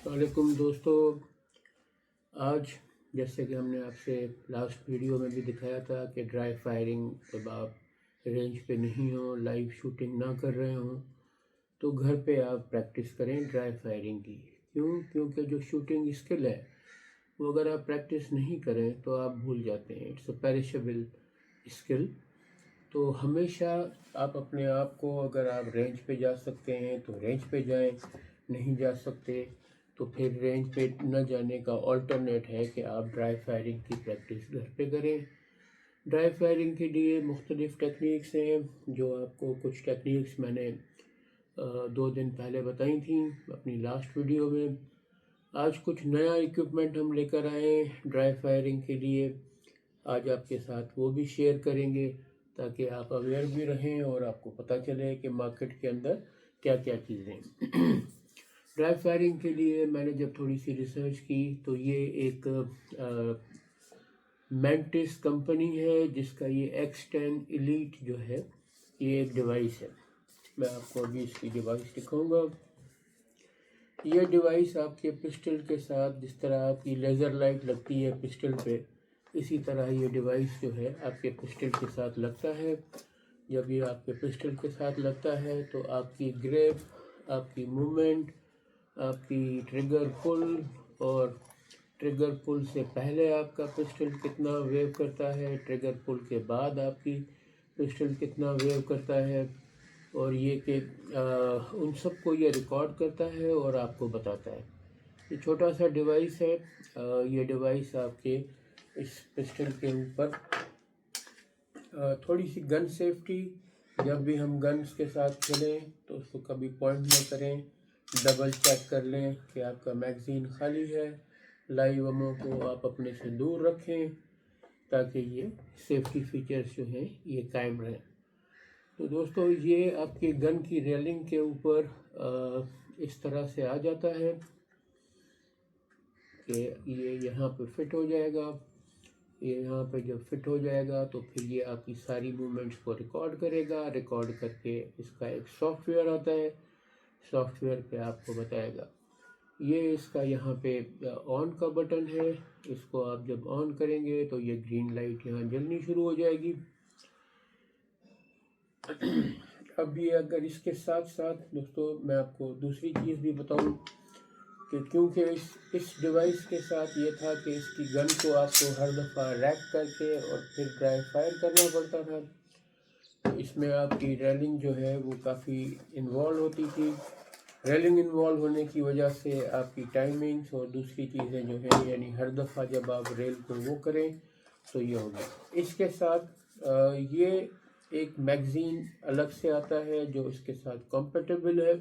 वालेकुम दोस्तों। आज जैसे कि हमने आपसे लास्ट वीडियो में भी दिखाया था कि ड्राई फायरिंग जब आप रेंज पे नहीं हो, लाइव शूटिंग ना कर रहे हो, तो घर पे आप प्रैक्टिस करें ड्राई फायरिंग की। क्योंकि जो शूटिंग स्किल है वो अगर आप प्रैक्टिस नहीं करें तो आप भूल जाते हैं। It's a perishable skill. तो हमेशा आप अपने आप को, अगर आप रेंज पे जा सकते हैं तो रेंज पे जाएं, नहीं जा सकते तो फिर रेंज पे न जाने का अल्टरनेट है कि आप ड्राई फायरिंग की प्रैक्टिस घर पे करें। ड्राई फायरिंग के लिए मुख्तलिफ़ टेक्निक्स हैं, जो आपको कुछ टेक्निक्स मैंने 2 दिन पहले बताई थी अपनी लास्ट वीडियो में। आज कुछ नया इक्विपमेंट हम लेकर आए ड्राई फायरिंग के लिए। आज आपके साथ वो भी शेयर करेंगे ताकि आप अवेयर भी रहें और आपको पता चले कि मार्केट के अंदर क्या क्या चीज़ें ड्राई फायरिंग के लिए मैंने जब थोड़ी सी रिसर्च की तो ये एक मेंटिस कंपनी है जिसका ये X10 एलीट जो है ये एक डिवाइस है। मैं आपको अभी इसकी डिवाइस दिखाऊंगा। ये डिवाइस आपके पिस्टल के साथ, जिस तरह आपकी लेज़र लाइट लगती है पिस्टल पे, इसी तरह ये डिवाइस जो है आपके पिस्टल के साथ लगता है। जब ये आपके पिस्टल के साथ लगता है तो आपकी ग्रिप, आपकी मूवमेंट, आपकी ट्रिगर पुल और ट्रिगर पुल से पहले आपका पिस्टल कितना वेव करता है, ट्रिगर पुल के बाद आपकी पिस्टल कितना वेव करता है, और ये कि उन सब को ये रिकॉर्ड करता है और आपको बताता है। ये छोटा सा डिवाइस है। ये डिवाइस आपके इस पिस्टल के ऊपर थोड़ी सी गन सेफ्टी, जब भी हम गन्स के साथ खेलें तो उसको कभी पॉइंट न करें, डबल चेक कर लें कि आपका मैगज़ीन खाली है। लाइव एमो को आप अपने से दूर रखें ताकि ये सेफ्टी फीचर्स जो हैं ये कायम रहें। तो दोस्तों, ये आपके गन की रेलिंग के ऊपर इस तरह से आ जाता है कि ये यहाँ पे फिट हो जाएगा। ये यहाँ पे जब फिट हो जाएगा तो फिर ये आपकी सारी मूवमेंट्स को रिकॉर्ड करेगा। रिकॉर्ड करके इसका एक सॉफ्टवेयर आता है, सॉफ्टवेयर पे आपको बताएगा। ये इसका यहाँ पे ऑन का बटन है। इसको आप जब ऑन करेंगे तो ये ग्रीन लाइट यहाँ जलनी शुरू हो जाएगी। अब ये अगर इसके साथ साथ दोस्तों मैं आपको दूसरी चीज़ भी बताऊं कि क्योंकि इस डिवाइस के साथ ये था कि इसकी गन को आपको हर दफ़ा रैक करके और फिर ड्राई फायर करना पड़ता था। तो इसमें आपकी रेलिंग जो है वो काफ़ी इन्वॉल्व होती थी। रेलिंग इन्वॉल्व होने की वजह से आपकी टाइमिंग्स और दूसरी चीज़ें जो हैं, यानी हर दफ़ा जब आप रेल को वो करें तो ये होगा। इसके साथ ये एक मैगज़ीन अलग से आता है जो इसके साथ कंपेटेबल है।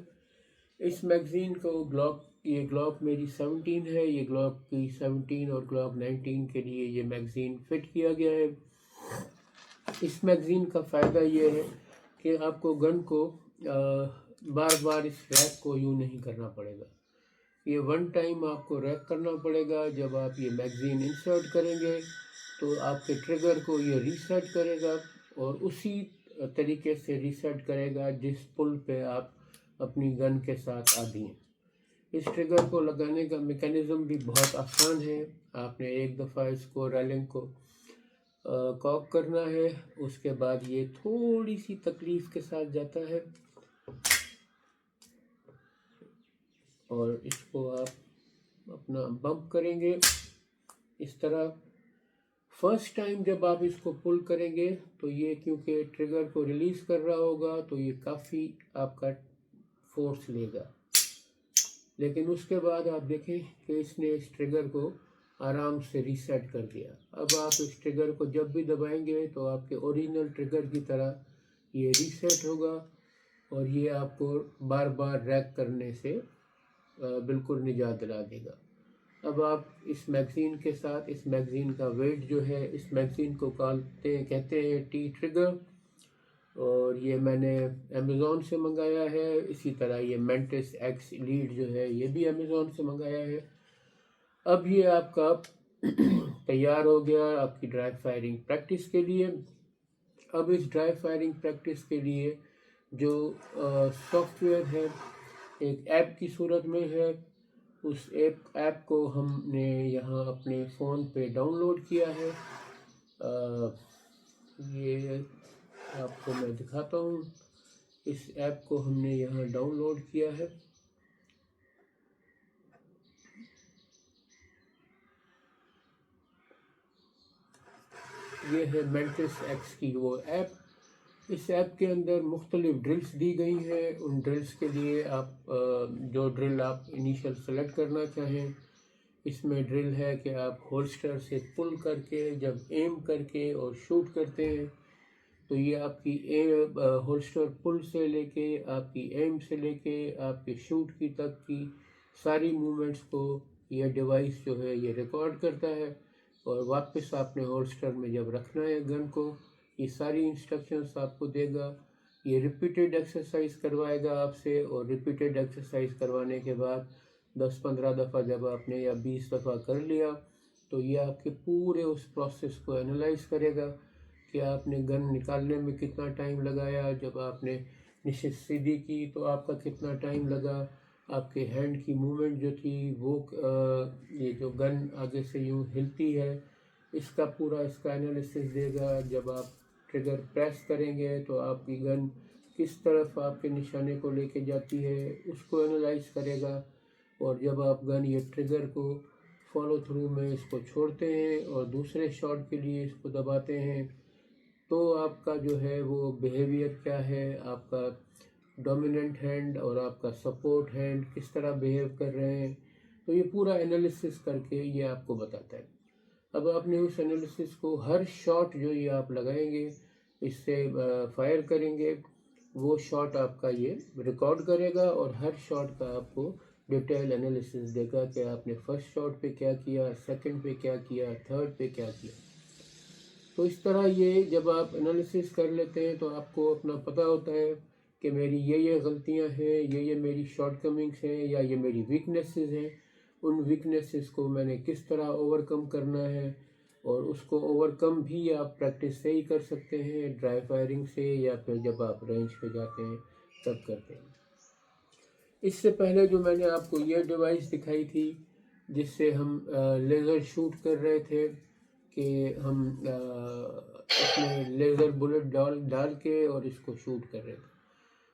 इस मैगज़ीन को ये ग्लॉक मेरी 17 है, ये ग्लॉक की 17 और ग्लॉक 19 के लिए ये मैगज़ीन फिट किया गया है। इस मैगज़ीन का फ़ायदा ये है कि आपको गन को बार बार इस रैक को यूँ नहीं करना पड़ेगा। ये वन टाइम आपको रैक करना पड़ेगा। जब आप ये मैगज़ीन इंसर्ट करेंगे तो आपके ट्रिगर को ये रीसेट करेगा और उसी तरीके से रीसेट करेगा जिस पुल पे आप अपनी गन के साथ आदी हैं। इस ट्रिगर को लगाने का मैकेनिज़्म भी बहुत आसान है। आपने एक दफ़ा इसको रेलिंग को कॉक करना है, उसके बाद ये थोड़ी सी तकलीफ़ के साथ जाता है और इसको आप अपना बम्प करेंगे इस तरह। फर्स्ट टाइम जब आप इसको पुल करेंगे तो ये, क्योंकि ट्रिगर को रिलीज़ कर रहा होगा, तो ये काफ़ी आपका फोर्स लेगा। लेकिन उसके बाद आप देखें कि इसने इस ट्रिगर को आराम से रीसेट कर दिया। अब आप इस ट्रिगर को जब भी दबाएंगे तो आपके ओरिजिनल ट्रिगर की तरह ये रीसेट होगा और ये आपको बार बार रैक करने से बिल्कुल निजात दिला देगा। अब आप इस मैगज़ीन के साथ, इस मैगज़ीन का वेट जो है, इस मैगज़ीन को कहते हैं टी ट्रिगर, और ये मैंने अमेज़ॉन से मंगाया है। इसी तरह ये मेंटिस X एलीट जो है ये भी अमेज़ॉन से मंगाया है। अब ये आपका तैयार हो गया आपकी ड्राई फायरिंग प्रैक्टिस के लिए। अब इस ड्राई फायरिंग प्रैक्टिस के लिए जो सॉफ्टवेयर है, एक ऐप की सूरत में है, اس ایپ کو ہم نے یہاں اپنے فون پہ ڈاؤن لوڈ کیا ہے. یہ آپ کو میں دکھاتا ہوں. اس ایپ کو ہم نے یہاں ڈاؤن لوڈ کیا ہے. یہ ہے مینٹس ایکس کی وہ ایپ. اس ایپ کے اندر مختلف ڈرلز دی گئی ہیں. ان ڈرلز کے لیے آپ جو ڈرل آپ انیشل سلیکٹ کرنا چاہیں، اس میں ڈرل ہے کہ آپ ہولسٹر سے پل کر کے جب ایم کر کے اور شوٹ کرتے ہیں تو یہ آپ کی ہولسٹر پل سے لے کے آپ کی ایم سے لے کے آپ کے شوٹ کی تک کی ساری موومنٹس کو یہ ڈیوائس جو ہے یہ ریکارڈ کرتا ہے. اور واپس آپ نے ہولسٹر میں جب رکھنا ہے گن کو، یہ ساری انسٹرکشنز آپ کو دے گا. یہ ریپیٹڈ ایکسرسائز کروائے گا آپ سے، اور ریپیٹڈ ایکسرسائز کروانے کے بعد 10-15 دفعہ جب آپ نے یا 20 دفعہ کر لیا تو یہ آپ کے پورے اس پروسیس کو انالائز کرے گا کہ آپ نے گن نکالنے میں کتنا ٹائم لگایا، جب آپ نے نشست سیدھی کی تو آپ کا کتنا ٹائم لگا، آپ کے ہینڈ کی موومنٹ جو تھی وہ یہ جو گن آگے سے یوں ہلتی ہے اس کا پورا اس کا انالیسس دے گا. جب آپ ٹریگر پریس کریں گے تو آپ کی گن کس طرف آپ کے نشانے کو لے کے جاتی ہے اس کو انالائز کرے گا. اور جب آپ گن یہ ٹریگر کو فالو تھرو میں اس کو چھوڑتے ہیں اور دوسرے شاٹ کے لیے اس کو دباتے ہیں تو آپ کا جو ہے وہ بیہیویئر کیا ہے، آپ کا ڈومیننٹ ہینڈ اور آپ کا سپورٹ ہینڈ کس طرح بیہیو کر رہے ہیں. تو یہ پورا انالیسس کر کے یہ آپ کو بتاتا ہے. اب آپ نے اس انالیسس کو ہر شاٹ جو یہ آپ لگائیں گے، اس سے فائر کریں گے، وہ شاٹ آپ کا یہ ریکارڈ کرے گا اور ہر شاٹ کا آپ کو ڈیٹیل انالیسس دے گا کہ آپ نے فرسٹ شاٹ پہ کیا کیا، سیکنڈ پہ کیا کیا، تھرڈ پہ کیا کیا. تو اس طرح یہ جب آپ انالیسس کر لیتے ہیں تو آپ کو اپنا پتہ ہوتا ہے کہ میری یہ غلطیاں ہیں، یہ میری شارٹ کمنگس ہیں یا یہ میری ویکنیسز ہیں. ان ویکنیسز کو میں نے کس طرح اوور کم کرنا ہے، اور اس کو اوور کم بھی آپ پریکٹس سے ہی کر سکتے ہیں، ڈرائی فائرنگ سے یا پھر جب آپ رینج پہ جاتے ہیں تب کرتے ہیں. اس سے پہلے جو میں نے آپ کو یہ ڈیوائس دکھائی تھی جس سے ہم لیزر شوٹ کر رہے تھے کہ ہم اس میں لیزر بلٹ ڈال کے اور اس کو شوٹ کر رہے تھے.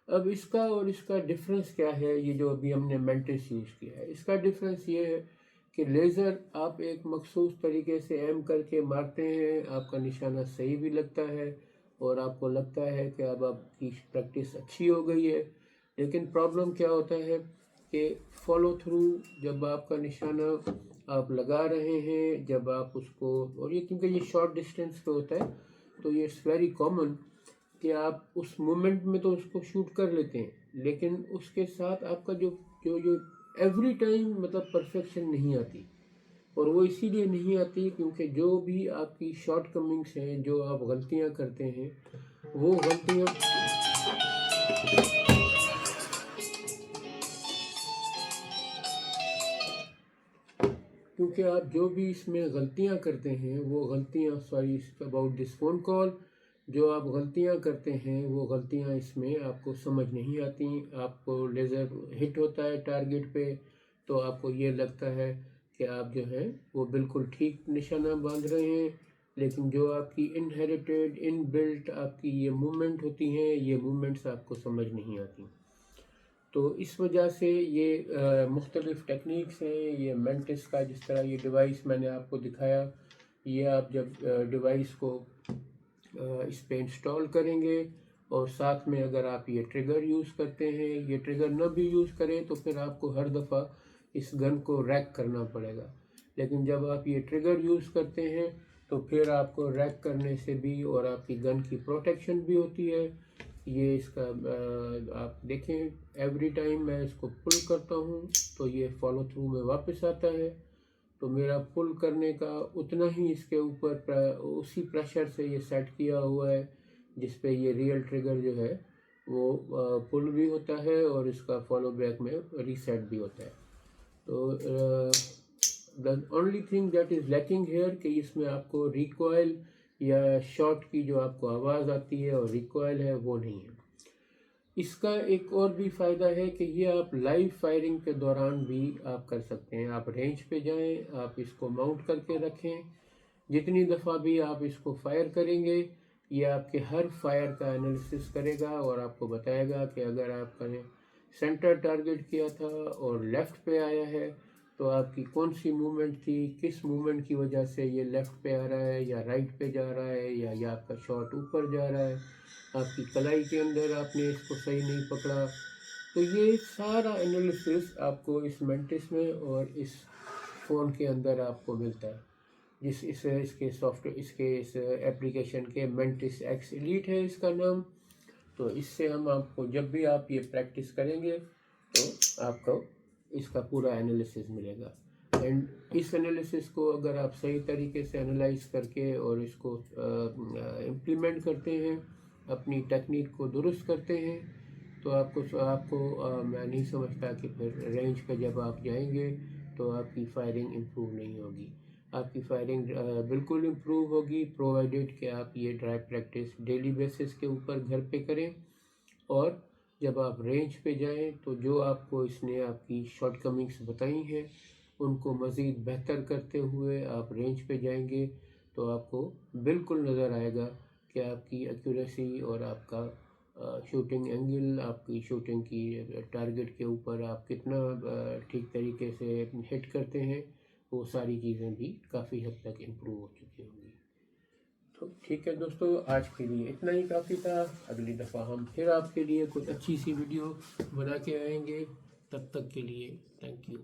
اب اس کا اور اس کا ڈفرنس کیا ہے، یہ جو ابھی ہم نے مینٹس یوز کیا ہے اس کا ڈفرنس یہ ہے کہ لیزر آپ ایک مخصوص طریقے سے ایم کر کے مارتے ہیں، آپ کا نشانہ صحیح بھی لگتا ہے اور آپ کو لگتا ہے کہ اب آپ کی پریکٹس اچھی ہو گئی ہے. لیکن پرابلم کیا ہوتا ہے کہ فالو تھرو جب آپ کا نشانہ آپ لگا رہے ہیں، جب آپ اس کو، اور یہ کیونکہ یہ شارٹ ڈسٹینس پہ ہوتا ہے تو یہ اٹس ویری کامن کہ آپ اس مومنٹ میں تو اس کو شوٹ کر لیتے ہیں، لیکن اس کے ساتھ آپ کا جو ایوری ٹائم مطلب پرفیکشن نہیں آتی. اور وہ اسی لیے نہیں آتی کیونکہ جو بھی آپ کی شارٹ کمنگس ہیں، جو آپ غلطیاں کرتے ہیں، وہ غلطیاں کیونکہ آپ جو بھی اس میں غلطیاں کرتے ہیں وہ غلطیاں اباؤٹ دس فون کال جو آپ غلطیاں کرتے ہیں وہ غلطیاں اس میں آپ کو سمجھ نہیں آتی. آپ کو لیزر ہٹ ہوتا ہے ٹارگٹ پہ تو آپ کو یہ لگتا ہے کہ آپ جو ہے وہ بالکل ٹھیک نشانہ باندھ رہے ہیں، لیکن جو آپ کی انہیریٹیڈ ان بلٹ آپ کی یہ موومنٹ ہوتی ہیں، یہ موومنٹس آپ کو سمجھ نہیں آتی. تو اس وجہ سے یہ مختلف ٹیکنیکس ہیں. یہ مینٹس کا جس طرح یہ ڈیوائس میں نے آپ کو دکھایا، یہ آپ جب ڈیوائس کو اس پہ انسٹال کریں گے اور ساتھ میں اگر آپ یہ ٹریگر یوز کرتے ہیں، یہ ٹریگر نہ بھی یوز کریں تو پھر آپ کو ہر دفعہ اس گن کو ریک کرنا پڑے گا. لیکن جب آپ یہ ٹریگر یوز کرتے ہیں تو پھر آپ کو ریک کرنے سے بھی اور آپ کی گن کی پروٹیکشن بھی ہوتی ہے. یہ اس کا آپ دیکھیں ایوری ٹائم میں اس کو پل کرتا ہوں تو یہ فالو تھرو میں واپس آتا ہے. تو میرا پل کرنے کا اتنا ہی اس کے اوپر اسی پریشر سے یہ سیٹ کیا ہوا ہے جس پہ یہ ریئل ٹریگر جو ہے وہ پل بھی ہوتا ہے اور اس کا فالو بیک میں ریسیٹ بھی ہوتا ہے. تو the only thing that is lacking here کہ اس میں آپ کو ریکوائل یا شاٹ کی جو آپ کو آواز آتی ہے اور ریکوائل ہے وہ نہیں ہے. इसका एक और भी फ़ायदा है कि ये आप लाइव फायरिंग के दौरान भी आप कर सकते हैं। आप रेंज पे जाएं, आप इसको माउंट करके रखें, जितनी दफ़ा भी आप इसको फायर करेंगे ये आपके हर फायर का एनालिसिस करेगा और आपको बताएगा कि अगर आपने सेंटर टारगेट किया था और लेफ़्ट पे आया है तो आपकी कौन सी मूवमेंट थी, किस मूवमेंट की वजह से ये लेफ़्ट पे आ रहा है या राइट पे जा रहा है, या आपका शॉट ऊपर जा रहा है, आपकी कलाई के अंदर आपने इसको सही नहीं पकड़ा। तो ये सारा एनालिसिस आपको इस मेंटिस में और इस फ़ोन के अंदर आपको मिलता है। इसके सॉफ्टवेयर, इसके इस एप्लीकेशन के मेंटिस एक्स एलीट है इसका नाम। तो इससे हम आपको जब भी आप ये प्रैक्टिस करेंगे तो आपको इसका पूरा एनालिसिस मिलेगा। एंड इस एनालिसिस को अगर आप सही तरीके से एनालाइज करके और इसको इम्प्लीमेंट करते हैं, अपनी टेक्निक को दुरुस्त करते हैं, तो आपको मैं नहीं समझता कि फिर रेंज पे जब आप जाएंगे तो आपकी फायरिंग इम्प्रूव नहीं होगी। आपकी फायरिंग बिल्कुल इम्प्रूव होगी प्रोवाइडेड कि आप ये ड्राई प्रैक्टिस डेली बेसिस के ऊपर घर पे करें। और जब आप रेंज पे जाएं तो जो आपको इसने आपकी शॉर्ट कमिंग्स बताई हैं उनको मज़ीद बेहतर करते हुए आप रेंज पे जाएंगे तो आपको बिल्कुल नज़र आएगा कि आपकी एक्यूरेसी और आपका शूटिंग एंगल, आपकी शूटिंग की टारगेट के ऊपर आप कितना ठीक तरीके से हिट करते हैं, वो सारी चीज़ें भी काफ़ी हद तक इम्प्रूव हो चुकी होंगी। तो ठीक है दोस्तों, आज के लिए इतना ही काफ़ी था। अगली दफ़ा हम फिर आपके लिए कुछ अच्छी सी वीडियो बना के आएंगे। तब तक के लिए थैंक यू।